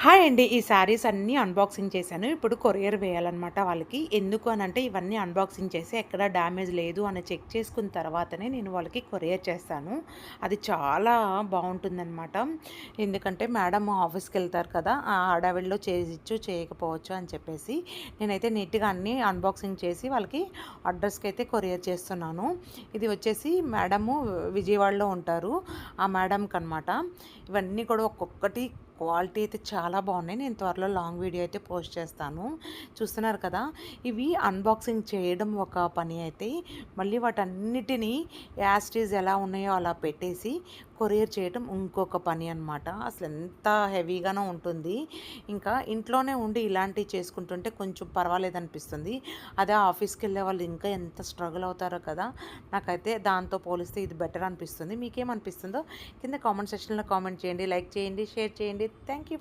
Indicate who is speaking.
Speaker 1: Hi అండి. ఈ శారీస్ అన్నీ అన్బాక్సింగ్ చేశాను. ఇప్పుడు కొరియర్ వేయాలన్నమాట వాళ్ళకి. ఎందుకు అనంటే ఇవన్నీ అన్బాక్సింగ్ చేసి ఎక్కడ డ్యామేజ్ లేదు అని చెక్ చేసుకున్న తర్వాతనే నేను వాళ్ళకి కొరియర్ చేస్తాను. అది చాలా బావుంటుందనమాట. ఎందుకంటే మేడం ఆఫీస్‌కెళ్తారు కదా! ఆ హడావిడిలో చేయొచ్చు, చేయకపోవచ్చు అని చెప్పేసి నేనైతే నీట్‌గా అన్నీ అన్బాక్సింగ్ చేసి వాళ్ళకి అడ్రస్‌కైతే కొరియర్ చేస్తున్నాను. ఇది వచ్చేసి మేడము విజయవాడలో ఉంటారు. ఆ మేడంకనమాట. ఇవన్నీ కూడా ఒక్కొక్కటి క్వాలిటీ అయితే చాలా బాగున్నాయి. నేను త్వరలో లాంగ్ వీడియో అయితే పోస్ట్ చేస్తాను. చూస్తున్నారు కదా! ఇవి అన్బాక్సింగ్ చేయడం ఒక పని అయితే, మళ్ళీ వాటన్నిటిని యాజ్ ఇట్ ఈజ్ ఎలా ఉన్నాయో అలా పెట్టేసి కొరియర్ చేయడం ఇంకొక పని అనమాట. అసలు ఎంత హెవీగానో ఉంటుంది. ఇంకా ఇంట్లోనే ఉండి ఇలాంటివి చేసుకుంటుంటే కొంచెం పర్వాలేదనిపిస్తుంది. అదే ఆఫీస్‌కెళ్ళే వాళ్ళు ఇంకా ఎంత స్ట్రగుల్ అవుతారో కదా! నాకైతే దాంతో పోలిస్తే ఇది బెటర్ అనిపిస్తుంది. మీకేమనిపిస్తుందో కింద కామెంట్ సెక్షన్‌లో కామెంట్ చేయండి, లైక్ చేయండి, షేర్ చేయండి. Thank you.